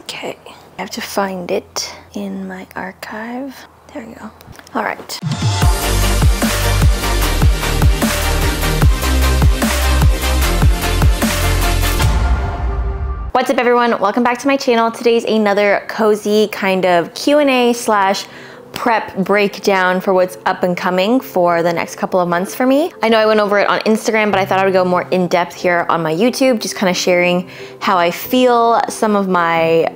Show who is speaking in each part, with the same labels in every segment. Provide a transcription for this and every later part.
Speaker 1: Okay, I have to find it in my archive. There we go. All right. What's up everyone? Welcome back to my channel. Today's another cozy kind of Q&A slash prep breakdown for what's up and coming for the next couple of months for me. I know I went over it on Instagram, but I thought I would go more in depth here on my YouTube, just kind of sharing how I feel, some of my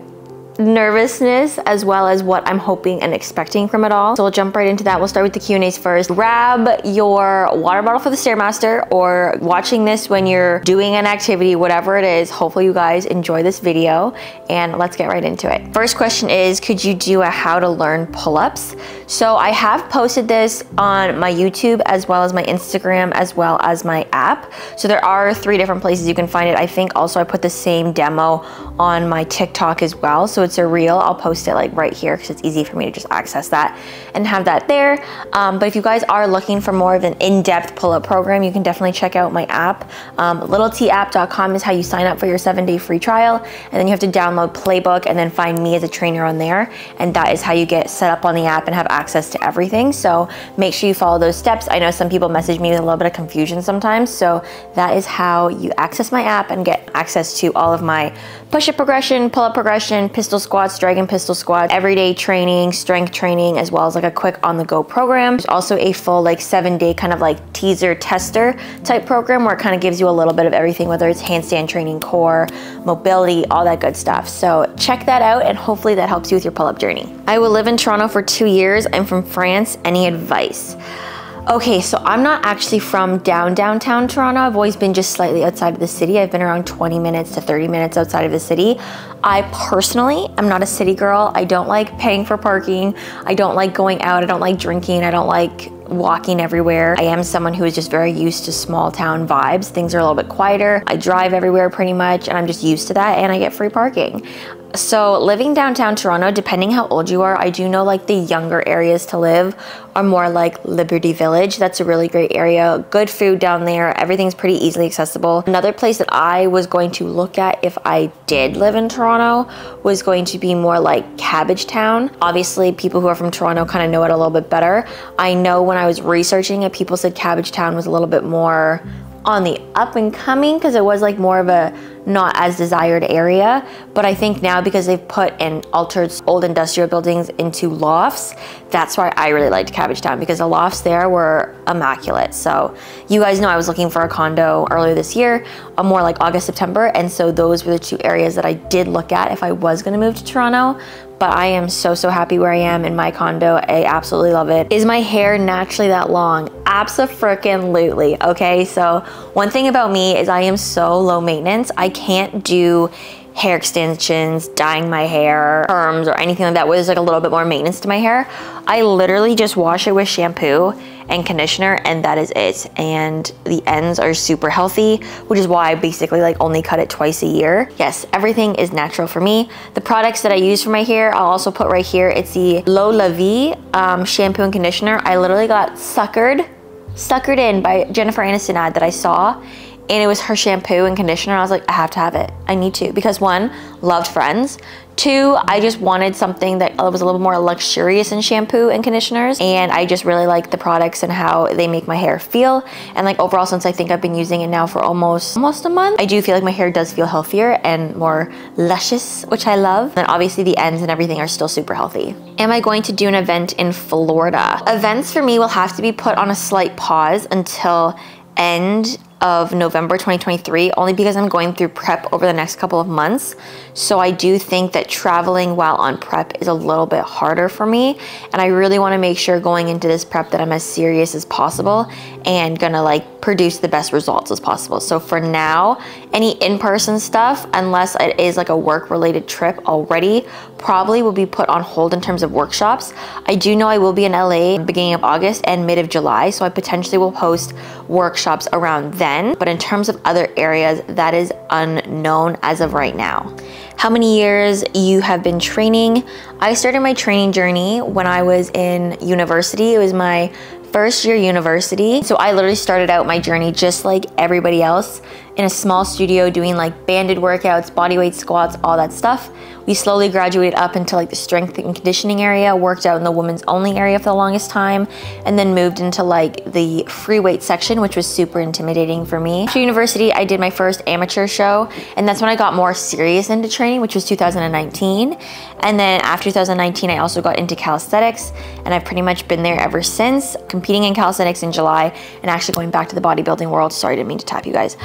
Speaker 1: nervousness, as well as what I'm hoping and expecting from it all. So we'll jump right into that. We'll start with the Q&As first. Grab your water bottle for the Stairmaster, or watching this when you're doing an activity, whatever it is. Hopefully you guys enjoy this video, and let's get right into it. First question is, could you do a how to learn pull-ups? So I have posted this on my YouTube as well as my Instagram as well as my app. So there are 3 different places you can find it. I think also I put the same demo on my TikTok as well. So it's a reel. I'll post it like right here because it's easy for me to just access that and have that there. But if you guys are looking for more of an in-depth pull-up program, you can definitely check out my app. LittleTFitness.com is how you sign up for your 7-day free trial. And then you have to download Playbook and then find me as a trainer on there. And that is how you get set up on the app and have access to everything. So make sure you follow those steps. I know some people message me with a little bit of confusion sometimes. So that is how you access my app and get access to all of my push-up progression, pull-up progression, pistol squats, dragon pistol squats, everyday training, strength training, as well as like a quick on-the-go program. There's also a full like 7-day kind of like teaser tester type program where it kind of gives you a little bit of everything, whether it's handstand training, core, mobility, all that good stuff. So check that out, and hopefully that helps you with your pull-up journey. I will live in Toronto for 2 years. I'm from France. Any advice? Okay, so I'm not actually from downtown Toronto. I've always been just slightly outside of the city. I've been around 20 minutes to 30 minutes outside of the city. I personally am not a city girl. I don't like paying for parking. I don't like going out. I don't like drinking. I don't like walking everywhere. I am someone who is just very used to small town vibes. Things are a little bit quieter. I drive everywhere pretty much, and I'm just used to that, and I get free parking. So living downtown Toronto, depending how old you are, I do know like the younger areas to live are more like Liberty Village. That's a really great area. Good food down there. Everything's pretty easily accessible. Another place that I was going to look at if I did live in Toronto was going to be more like Cabbagetown. Obviously, people who are from Toronto kind of know it a little bit better. I know when I was researching it, people said Cabbagetown was a little bit more on the up and coming because it was like more of a not as desired area. But I think now, because they've put and altered old industrial buildings into lofts, that's why I really liked Cabbagetown, because the lofts there were immaculate. So you guys know I was looking for a condo earlier this year, more like August, September, and so those were the 2 areas that I did look at if I was going to move to Toronto. But I am so happy where I am in my condo. I absolutely love it. Is my hair naturally that long? Abso-frickin-lutely, okay? So one thing about me is I am so low maintenance. I can't do hair extensions, dyeing my hair, perms, or anything like that where there's like a little bit more maintenance to my hair. I literally just wash it with shampoo and conditioner, and that is it. And the ends are super healthy, which is why I basically like only cut it twice a year. Yes, everything is natural for me. The products that I use for my hair, I'll also put right here. It's the L'Eau La Vie shampoo and conditioner. I literally got suckered in by Jennifer Aniston ad that I saw, and it was her shampoo and conditioner. I was like, I have to have it. I need to, because 1, loved Friends. 2, I just wanted something that was a little more luxurious in shampoo and conditioners, and I just really like the products and how they make my hair feel. And like overall, since I think I've been using it now for almost a month, I do feel like my hair does feel healthier and more luscious, which I love. And obviously the ends and everything are still super healthy. Am I going to do an event in Florida? Events for me will have to be put on a slight pause until end of November 2023, only because I'm going through prep over the next couple of months. So I do think that traveling while on prep is a little bit harder for me, and I really want to make sure going into this prep that I'm as serious as possible and gonna like produce the best results as possible. So for now, any in-person stuff, unless it is like a work-related trip already, probably will be put on hold in terms of workshops. I do know I will be in LA beginning of August and mid of July, so I potentially will post workshops around then. But in terms of other areas, that is unknown as of right now. How many years you have been training? I started my training journey when I was in university. It was my first year university. So I literally started out my journey just like everybody else in a small studio doing like banded workouts, bodyweight squats, all that stuff. We slowly graduated up into like the strength and conditioning area, worked out in the women's only area for the longest time, and then moved into like the free weight section, which was super intimidating for me. After university, I did my first amateur show, and that's when I got more serious into training, which was 2019. And then after 2019, I also got into calisthenics, and I've pretty much been there ever since, competing in calisthenics in July and actually going back to the bodybuilding world. Sorry, didn't mean to tap you guys.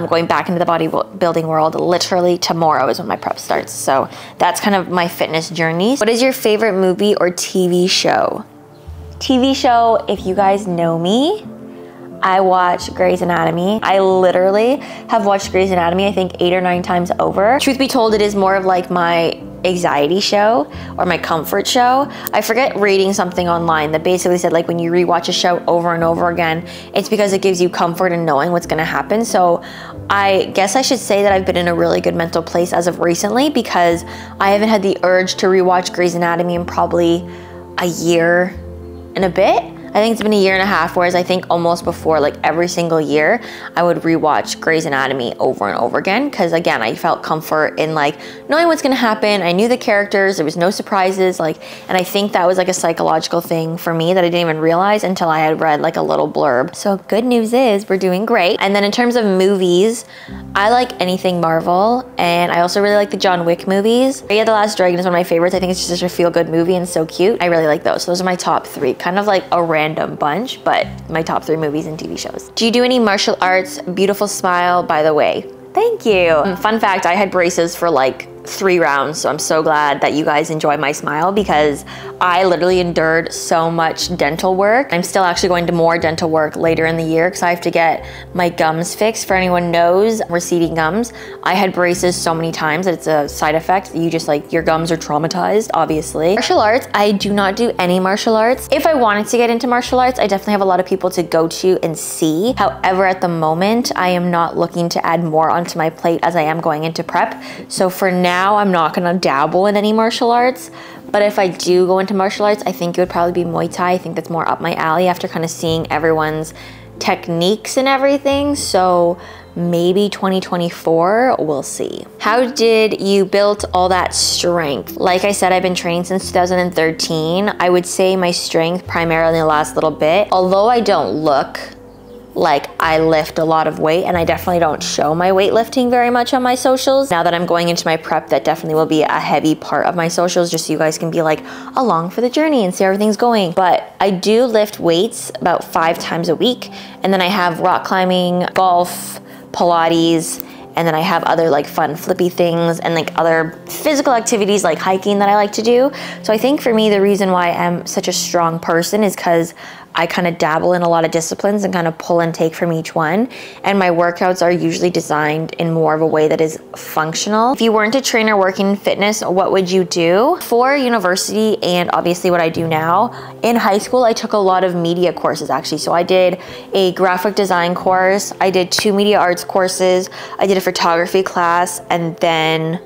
Speaker 1: Going back into the bodybuilding world literally tomorrow is when my prep starts. So that's kind of my fitness journey. What is your favorite movie or TV show? TV show, if you guys know me, I watch Grey's Anatomy. I literally have watched Grey's Anatomy, I think 8 or 9 times over. Truth be told, it is more of like my anxiety show or my comfort show. I forget reading something online that basically said like when you rewatch a show over and over again, it's because it gives you comfort in knowing what's gonna happen. So I guess I should say that I've been in a really good mental place as of recently, because I haven't had the urge to rewatch Grey's Anatomy in probably a year and a bit. I think it's been 1.5 years, whereas I think almost before, like every single year, I would rewatch Grey's Anatomy over and over again, because again, I felt comfort in like knowing what's gonna happen. I knew the characters, there was no surprises, like, and I think that was like a psychological thing for me that I didn't even realize until I had read like a little blurb. So good news is we're doing great. And then in terms of movies, I like anything Marvel, and I also really like the John Wick movies. Yeah, The Last Dragon is one of my favorites. I think it's just such a feel-good movie and so cute. I really like those. So those are my top 3, kind of like a random bunch, but my top 3 movies and TV shows. Do you do any martial arts? Beautiful smile, by the way. Thank you. Fun fact, I had braces for like 3 rounds, so I'm so glad that you guys enjoy my smile, because I literally endured so much dental work. I'm still actually going to more dental work later in the year because I have to get my gums fixed. For anyone knows, receding gums. I had braces so many times that it's a side effect. You just like, your gums are traumatized, obviously. Martial arts, I do not do any martial arts. If I wanted to get into martial arts, I definitely have a lot of people to go to and see. However, at the moment, I am not looking to add more onto my plate as I am going into prep. So for now, I'm not gonna dabble in any martial arts, but if I do go into martial arts, I think it would probably be Muay Thai. I think that's more up my alley after kind of seeing everyone's techniques and everything. So maybe 2024, we'll see. How did you build all that strength? Like I said, I've been training since 2013. I would say my strength primarily in the last little bit, although I don't look like I lift a lot of weight, and I definitely don't show my weightlifting very much on my socials. Now that I'm going into my prep, that definitely will be a heavy part of my socials, just so you guys can be like along for the journey and see how everything's going. But I do lift weights about 5 times a week, and then I have rock climbing, golf, Pilates, and then I have other like fun flippy things and like other physical activities like hiking that I like to do. So I think for me, the reason why I'm such a strong person is because I kind of dabble in a lot of disciplines and kind of pull and take from each one. And my workouts are usually designed in more of a way that is functional. If you weren't a trainer working in fitness, what would you do? For university and obviously what I do now, in high school, I took a lot of media courses actually. So I did a graphic design course, I did 2 media arts courses, I did a photography class, and then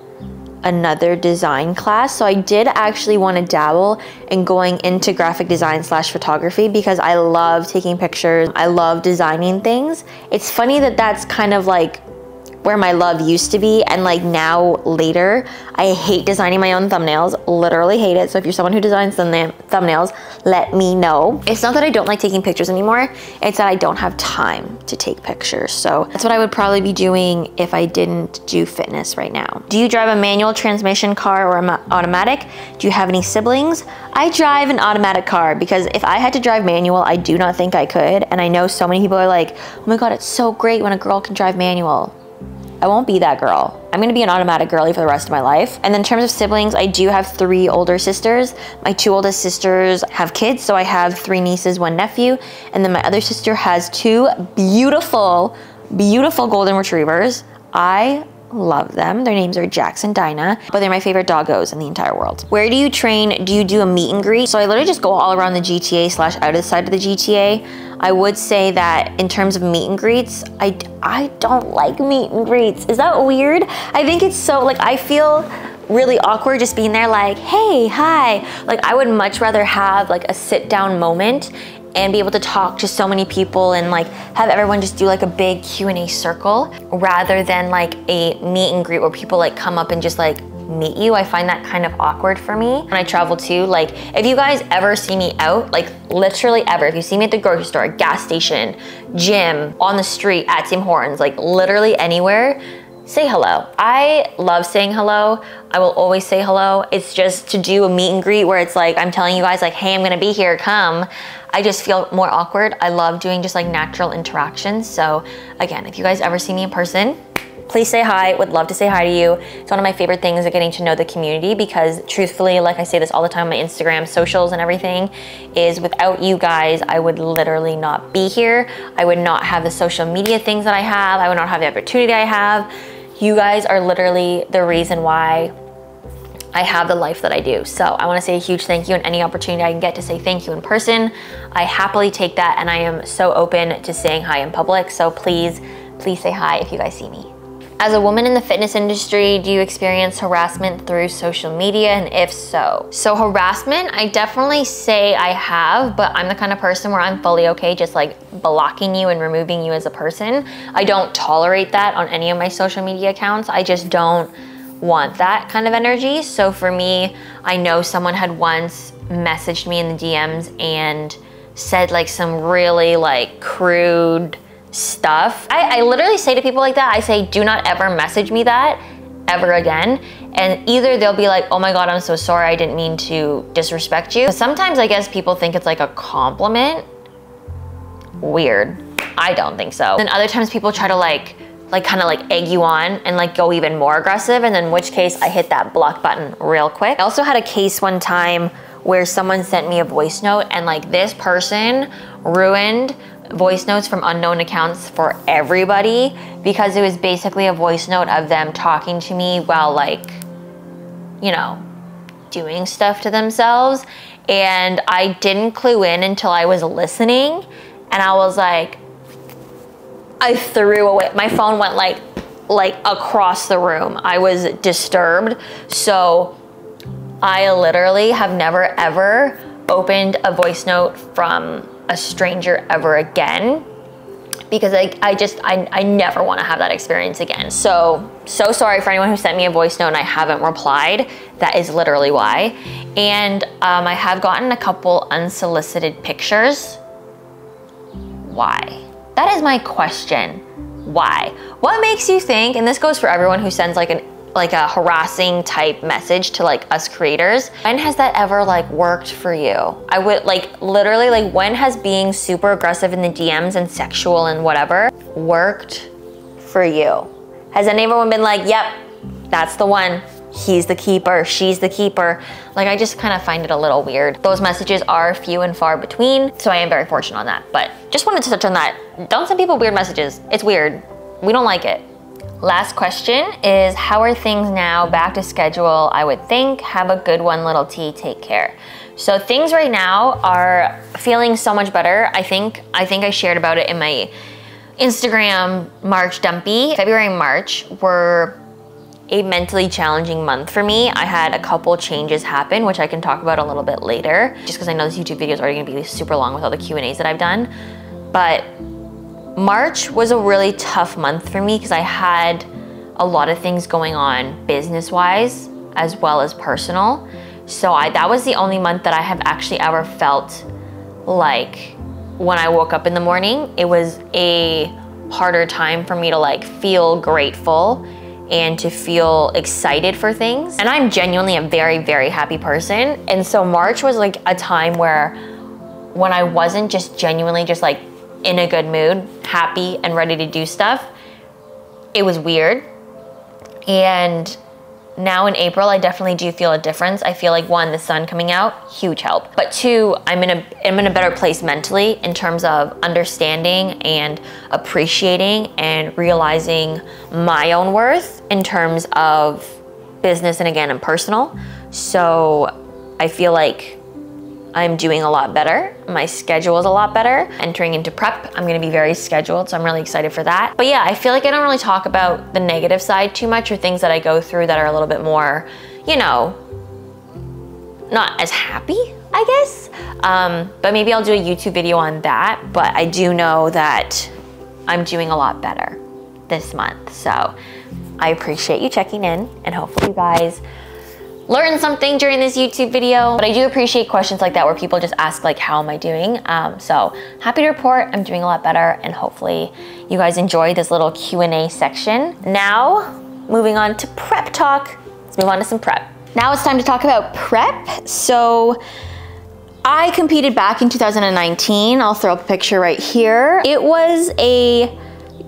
Speaker 1: another design class. So I did actually want to dabble in going into graphic design / photography, because I love taking pictures. I love designing things. It's funny that that's kind of like where my love used to be, and like now later, I hate designing my own thumbnails, literally hate it. So if you're someone who designs thumbnails, let me know. It's not that I don't like taking pictures anymore, it's that I don't have time to take pictures. So that's what I would probably be doing if I didn't do fitness right now. Do you drive a manual transmission car or automatic? Do you have any siblings? I drive an automatic car, because if I had to drive manual, I do not think I could. And I know so many people are like, oh my God, it's so great when a girl can drive manual. I won't be that girl. I'm gonna be an automatic girly for the rest of my life. And then in terms of siblings, I do have 3 older sisters. My 2 oldest sisters have kids, so I have 3 nieces, 1 nephew. And then my other sister has 2 beautiful, beautiful golden retrievers. I love them. Their names are Jax and Dinah, but they're my favorite doggos in the entire world. Where do you train? Do you do a meet and greet? So I literally just go all around the GTA / out of the side of the GTA. I would say that in terms of meet and greets, I don't like meet and greets. Is that weird? I think it's so, like, I feel really awkward just being there like, hey, hi. Like, I would much rather have like a sit down moment and be able to talk to so many people and like have everyone just do like a big Q&A circle, rather than like a meet and greet where people like come up and just like meet you. I find that kind of awkward for me when I travel too. Like if you guys ever see me out, like literally ever, if you see me at the grocery store, gas station, gym, on the street, at Tim Hortons, like literally anywhere, say hello. I love saying hello. I will always say hello. It's just to do a meet and greet where it's like, I'm telling you guys like, hey, I'm gonna be here, come. I just feel more awkward. I love doing just like natural interactions. So again, if you guys ever see me in person, please say hi. Would love to say hi to you. It's one of my favorite things of getting to know the community because truthfully, like I say this all the time on my Instagram, socials and everything, is without you guys, I would literally not be here. I would not have the social media things that I have. I would not have the opportunity I have. You guys are literally the reason why I have the life that I do. So I wanna say a huge thank you, and any opportunity I can get to say thank you in person, I happily take that, and I am so open to saying hi in public. So please, please say hi if you guys see me. As a woman in the fitness industry, do you experience harassment through social media, and if so? So harassment, I definitely say I have, but I'm the kind of person where I'm fully okay just like blocking you and removing you as a person. I don't tolerate that on any of my social media accounts. I just don't want that kind of energy. So for me, I know someone had once messaged me in the DMs and said like some really like crude stuff. I literally say to people like that, I say, do not ever message me that ever again. And either they'll be like, oh my God, I'm so sorry, I didn't mean to disrespect you. Sometimes I guess people think it's like a compliment. Weird. I don't think so. And other times people try to kind of like egg you on and like go even more aggressive, and in which case I hit that block button real quick. I also had a case one time where someone sent me a voice note, and like this person ruined voice notes from unknown accounts for everybody because it was basically a voice note of them talking to me while like, you know, doing stuff to themselves. And I didn't clue in until I was listening, and I was like, I threw away, my phone went like across the room. I was disturbed. So I literally have never ever opened a voice note from a stranger ever again, because I never want to have that experience again. So sorry for anyone who sent me a voice note and I haven't replied. That is literally why. And I have gotten a couple unsolicited pictures. Why? That is my question. Why? What makes you think, and this goes for everyone who sends like a harassing type message to like us creators, when has that ever like worked for you? I would like literally like, when has being super aggressive in the DMs and sexual and whatever worked for you? Has anyone been like, yep, that's the one, he's the keeper, she's the keeper? Like, I just kind of find it a little weird. Those messages are few and far between, so I am very fortunate on that. But just wanted to touch on that. Don't send people weird messages. It's weird. We don't like it. Last question is, how are things now? Back to schedule, I would think. Have a good one, Little T. Take care. So things right now are feeling so much better. I think I shared about it in my Instagram March dumpy. February and March were a mentally challenging month for me. I had a couple changes happen, which I can talk about a little bit later, just because I know this YouTube video is already gonna be super long with all the Q&As that I've done. But March was a really tough month for me because I had a lot of things going on business-wise as well as personal. So that was the only month that I have actually ever felt like when I woke up in the morning, it was a harder time for me to like feel grateful and to feel excited for things. And I'm genuinely a very, very happy person. And so March was like a time where when I wasn't just genuinely just like in a good mood, happy and ready to do stuff, it was weird. And now in April, I definitely do feel a difference. I feel like one, the sun coming out, huge help. But two, I'm in a better place mentally in terms of understanding and appreciating and realizing my own worth in terms of business and again, in personal. So I feel like I'm doing a lot better. My schedule is a lot better. Entering into prep, I'm gonna be very scheduled, so I'm really excited for that. But yeah, I feel like I don't really talk about the negative side too much, or things that I go through that are a little bit more, you know, not as happy, I guess. But maybe I'll do a YouTube video on that. But I do know that I'm doing a lot better this month. So I appreciate you checking in, and hopefully you guys learned something during this YouTube video. But I do appreciate questions like that where people just ask like, how am I doing? So happy to report I'm doing a lot better, and hopefully you guys enjoyed this little Q&A section. Now, moving on to prep talk. Let's move on to some prep. Now it's time to talk about prep. So I competed back in 2019. I'll throw up a picture right here. It was a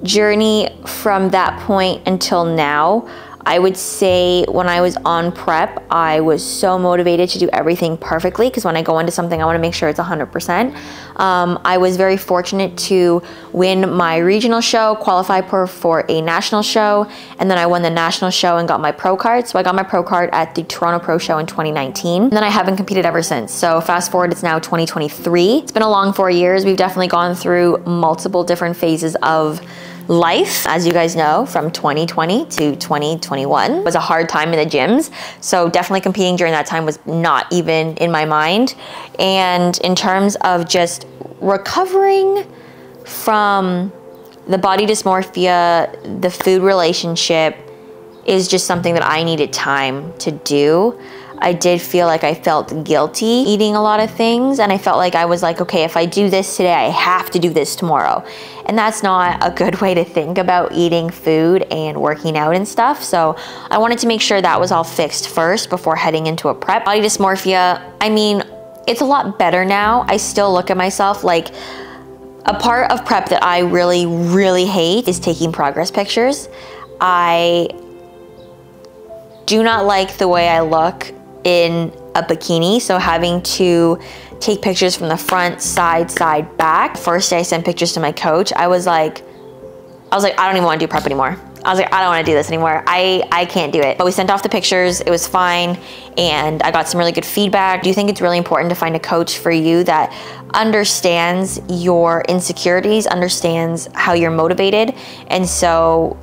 Speaker 1: journey from that point until now. I would say when I was on prep, I was so motivated to do everything perfectly, because when I go into something, I want to make sure it's 100%. I was very fortunate to win my regional show, qualify for a national show, and then I won the national show and got my pro card. So I got my pro card at the Toronto Pro Show in 2019. And then I haven't competed ever since. So fast forward, it's now 2023. It's been a long 4 years. We've definitely gone through multiple different phases of life, as you guys know, from 2020 to 2021. It was a hard time in the gyms. So definitely competing during that time was not even in my mind. And in terms of just recovering from the body dysmorphia, the food relationship is just something that I needed time to do. I did feel like I felt guilty eating a lot of things, and I felt like I was like, okay, if I do this today, I have to do this tomorrow. And that's not a good way to think about eating food and working out and stuff. So I wanted to make sure that was all fixed first before heading into a prep. Body dysmorphia, I mean, it's a lot better now. I still look at myself like, a part of prep that I really, really hate is taking progress pictures. I do not like the way I look in a bikini, so having to take pictures from the front, side, back. First day I sent pictures to my coach, I was like, I don't even want to do prep anymore. I was like, I don't want to do this anymore. I can't do it. But we sent off the pictures, it was fine, and I got some really good feedback. I do think it's really important to find a coach for you that understands your insecurities, understands how you're motivated. And so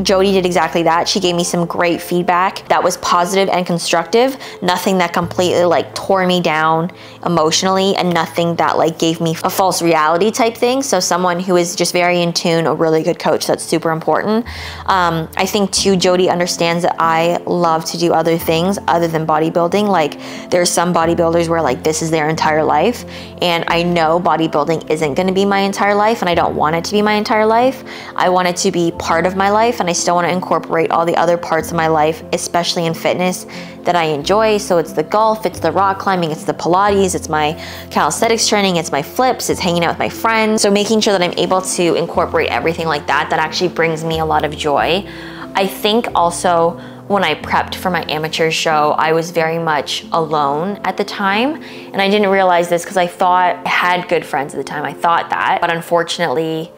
Speaker 1: Jody did exactly that. She gave me some great feedback that was positive and constructive, nothing that completely like tore me down emotionally, and nothing that like gave me a false reality type thing. So someone who is just very in tune, a really good coach, that's super important. I think too, Jody understands that I love to do other things other than bodybuilding. Like there's some bodybuilders where like this is their entire life, and I know bodybuilding isn't going to be my entire life, and I don't want it to be my entire life. I want it to be part of my life, and I still want to incorporate all the other parts of my life, especially in fitness, that I enjoy. So it's the golf, it's the rock climbing, it's the Pilates, it's my calisthenics training, it's my flips, it's hanging out with my friends. So making sure that I'm able to incorporate everything like that, that actually brings me a lot of joy. I think also when I prepped for my amateur show, I was very much alone at the time. And I didn't realize this because I thought I had good friends at the time. I thought that, but unfortunately,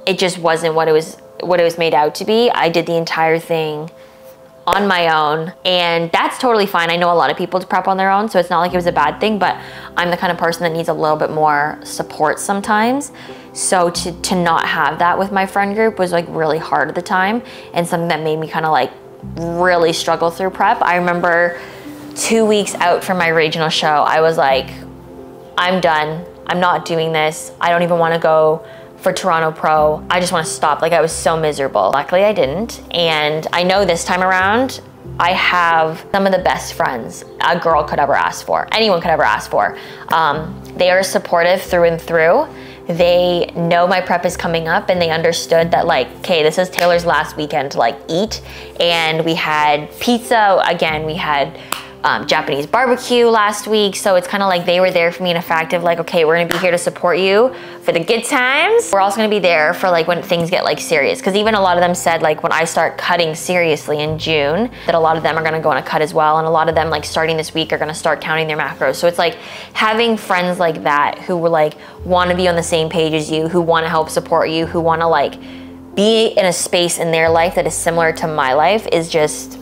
Speaker 1: it just wasn't what it was made out to be. I did the entire thing on my own, and that's totally fine. I know a lot of people to prep on their own, so it's not like it was a bad thing, but I'm the kind of person that needs a little bit more support sometimes. So to not have that with my friend group was like really hard at the time, and something that made me kind of like really struggle through prep. I remember 2 weeks out from my regional show, I was like, I'm done. I'm not doing this. I don't even want to go for Toronto Pro. I just want to stop. Like I was so miserable. Luckily I didn't. And I know this time around, I have some of the best friends a girl could ever ask for, anyone could ever ask for. They are supportive through and through. They know my prep is coming up, and they understood that like, okay, this is Taylor's last weekend to like eat. And we had pizza, again, we had Japanese barbecue last week. So it's kind of like they were there for me in a fact of like, okay, we're gonna be here to support you for the good times. We're also gonna be there for like when things get like serious. Cause even a lot of them said like when I start cutting seriously in June, that a lot of them are gonna go on a cut as well. And a lot of them like starting this week are gonna start counting their macros. So it's like having friends like that who were like, wanna be on the same page as you, who wanna help support you, who wanna like be in a space in their life that is similar to my life is just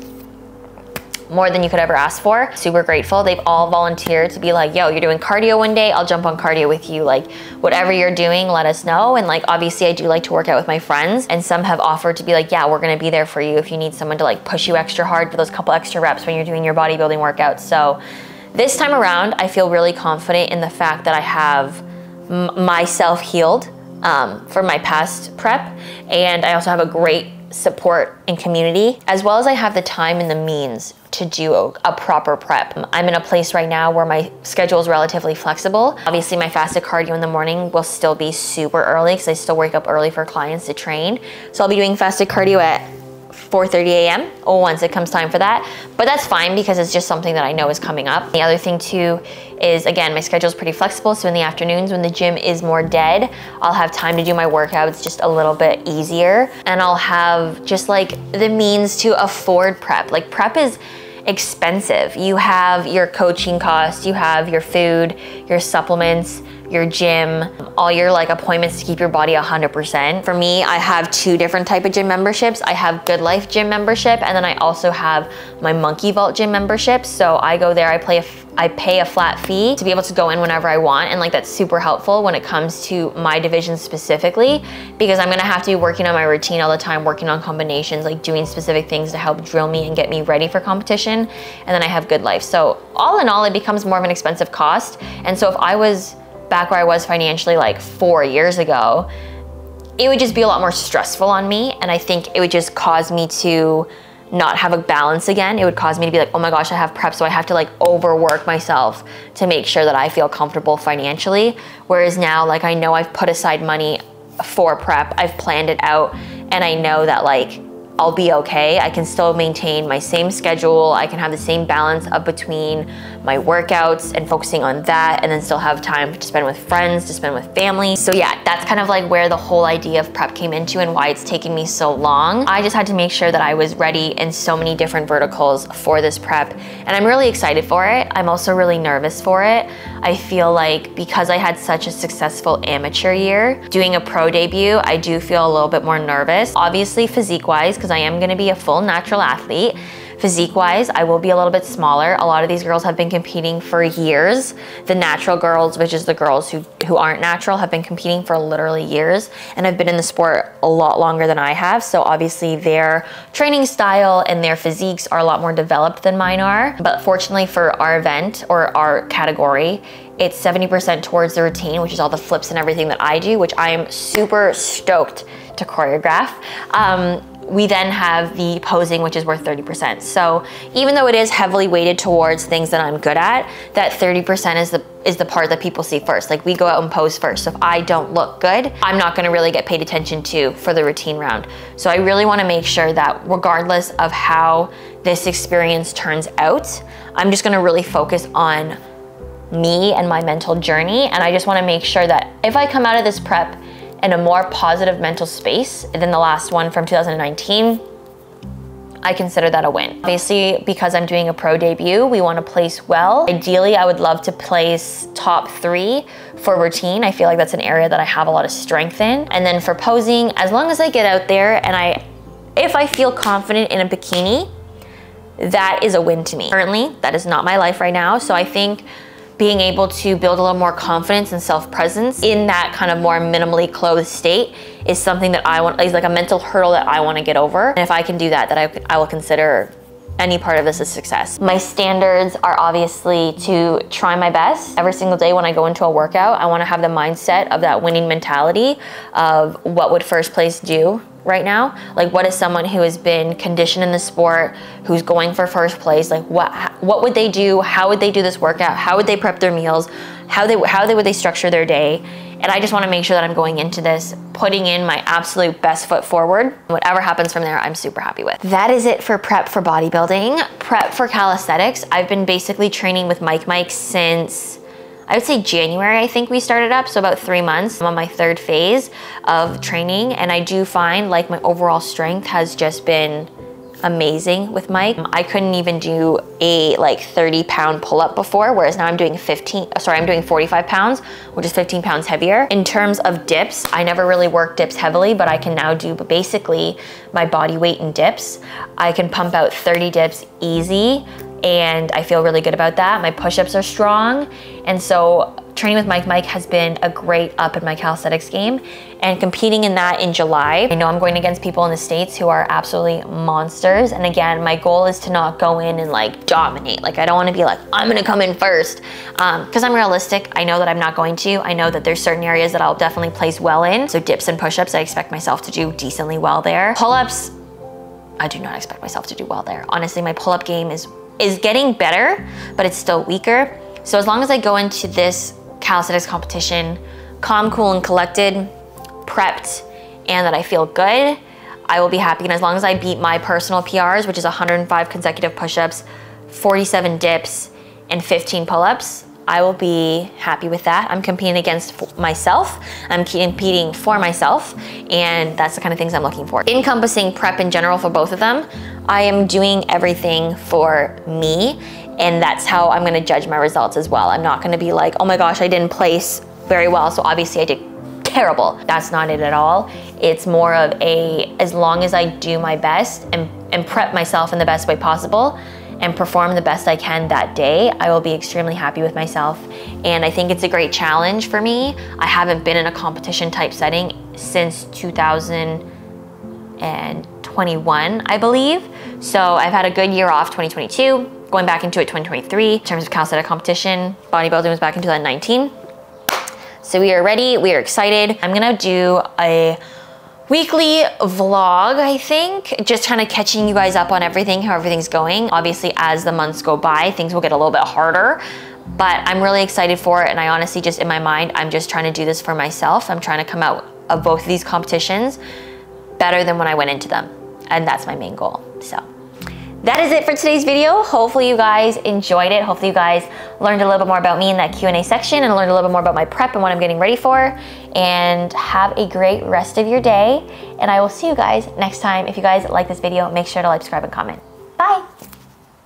Speaker 1: more than you could ever ask for. Super grateful. They've all volunteered to be like, yo, you're doing cardio one day, I'll jump on cardio with you. Like whatever you're doing, let us know. And like, obviously I do like to work out with my friends, and some have offered to be like, yeah, we're gonna be there for you if you need someone to like push you extra hard for those couple extra reps when you're doing your bodybuilding workouts. So this time around, I feel really confident in the fact that I have myself healed from my past prep. And I also have a great support and community, as well as I have the time and the means to do a proper prep. I'm in a place right now where my schedule is relatively flexible. Obviously my fasted cardio in the morning will still be super early because I still wake up early for clients to train. So I'll be doing fasted cardio at 4:30 a.m. once it comes time for that. But that's fine because it's just something that I know is coming up. The other thing too is, again, my schedule is pretty flexible. So in the afternoons when the gym is more dead, I'll have time to do my workouts just a little bit easier. And I'll have just like the means to afford prep. Like prep is expensive. You have your coaching costs, you have your food, your supplements, your gym, all your like appointments to keep your body 100%. For me, I have 2 different type of gym memberships. I have Good Life gym membership, and then I also have my Monkey Vault gym membership. So I go there, I pay a flat fee to be able to go in whenever I want, and like that's super helpful when it comes to my division specifically, because I'm gonna have to be working on my routine all the time, working on combinations, like doing specific things to help drill me and get me ready for competition. And then I have Good Life. So all in all, it becomes more of an expensive cost. And so if I was back where I was financially like 4 years ago, it would just be a lot more stressful on me. And I think it would just cause me to not have a balance again. It would cause me to be like, oh my gosh, I have prep, so I have to like overwork myself to make sure that I feel comfortable financially. Whereas now, like I know I've put aside money for prep, I've planned it out, and I know that like I'll be okay. I can still maintain my same schedule. I can have the same balance up between my workouts and focusing on that, and then still have time to spend with friends, to spend with family. So yeah, that's kind of like where the whole idea of prep came into and why it's taken me so long. I just had to make sure that I was ready in so many different verticals for this prep, and I'm really excited for it. I'm also really nervous for it. I feel like because I had such a successful amateur year, doing a pro debut, I do feel a little bit more nervous. Obviously physique-wise, because I am gonna be a full natural athlete. Physique-wise, I will be a little bit smaller. A lot of these girls have been competing for years. The natural girls, which is the girls who aren't natural, have been competing for literally years and have been in the sport a lot longer than I have. So obviously their training style and their physiques are a lot more developed than mine are. But fortunately for our event or our category, it's 70% towards the routine, which is all the flips and everything that I do, which I am super stoked to choreograph. We then have the posing, which is worth 30%. So even though it is heavily weighted towards things that I'm good at, that 30% is the part that people see first. Like we go out and pose first. So if I don't look good, I'm not gonna really get paid attention to for the routine round. So I really wanna make sure that regardless of how this experience turns out, I'm just gonna really focus on me and my mental journey. And I just wanna make sure that if I come out of this prep in a more positive mental space than the last one from 2019, I consider that a win. Obviously, because I'm doing a pro debut, we want to place well. Ideally, I would love to place top 3 for routine. I feel like that's an area that I have a lot of strength in. And then for posing, as long as I get out there and if I feel confident in a bikini, that is a win to me. Currently, that is not my life right now. So I think being able to build a little more confidence and self-presence in that kind of more minimally clothed state is something that is like a mental hurdle that I want to get over. And if I can do that, I will consider any part of this a success. My standards are obviously to try my best. Every single day when I go into a workout, I want to have the mindset of that winning mentality of what would first place do right now. Like what is someone who has been conditioned in the sport, who's going for first place, like what would they do? How would they do this workout? How would they prep their meals? How would they structure their day? And I just want to make sure that I'm going into this putting in my absolute best foot forward. Whatever happens from there, I'm super happy with. That is it for prep for bodybuilding. Prep for calisthenics, I've been basically training with Mike since, I would say January, I think we started up, so about 3 months. I'm on my 3rd phase of training, and I do find like my overall strength has just been amazing with Mike. I couldn't even do a like 30-pound pull-up before, whereas now I'm doing 45 pounds, which is 15 pounds heavier. In terms of dips, I never really worked dips heavily, but I can now do basically my body weight in dips. I can pump out 30 dips easy, and I feel really good about that. My push-ups are strong, and so training with Mike has been a great up in my calisthenics game, and competing in that in July. I know I'm going against people in the States who are absolutely monsters, and again, my goal is to not go in and like dominate. Like I don't want to be like, I'm gonna come in first, because I'm realistic. I know that I'm not going to. I know that there's certain areas that I'll definitely place well in. So dips and push-ups, I expect myself to do decently well there. Pull-ups, I do not expect myself to do well there. Honestly, my pull-up game is getting better, but it's still weaker. So as long as I go into this calisthenics competition calm, cool, and collected, prepped, and that I feel good, I will be happy. And as long as I beat my personal PRs, which is 105 consecutive push-ups, 47 dips, and 15 pull-ups, I will be happy with that. I'm competing against myself. I'm competing for myself, and that's the kind of things I'm looking for. Encompassing prep in general for both of them, I am doing everything for me, and that's how I'm gonna judge my results as well. I'm not gonna be like, oh my gosh, I didn't place very well, so obviously I did terrible. That's not it at all. It's more of as long as I do my best and prep myself in the best way possible, and perform the best I can that day, I will be extremely happy with myself. And I think it's a great challenge for me. I haven't been in a competition type setting since 2021, I believe. So I've had a good year off, 2022, going back into it 2023. In terms of calisthenics competition, bodybuilding was back in 2019. So we are ready, we are excited. I'm gonna do a weekly vlog, I think, just kind of catching you guys up on everything, how everything's going. Obviously, as the months go by, things will get a little bit harder, but I'm really excited for it. And I honestly, just in my mind, I'm just trying to do this for myself. I'm trying to come out of both of these competitions better than when I went into them. And that's my main goal. So that is it for today's video. Hopefully you guys enjoyed it. Hopefully you guys learned a little bit more about me in that Q&A section and learned a little bit more about my prep and what I'm getting ready for. And have a great rest of your day. And I will see you guys next time. If you guys like this video, make sure to like, subscribe, and comment. Bye.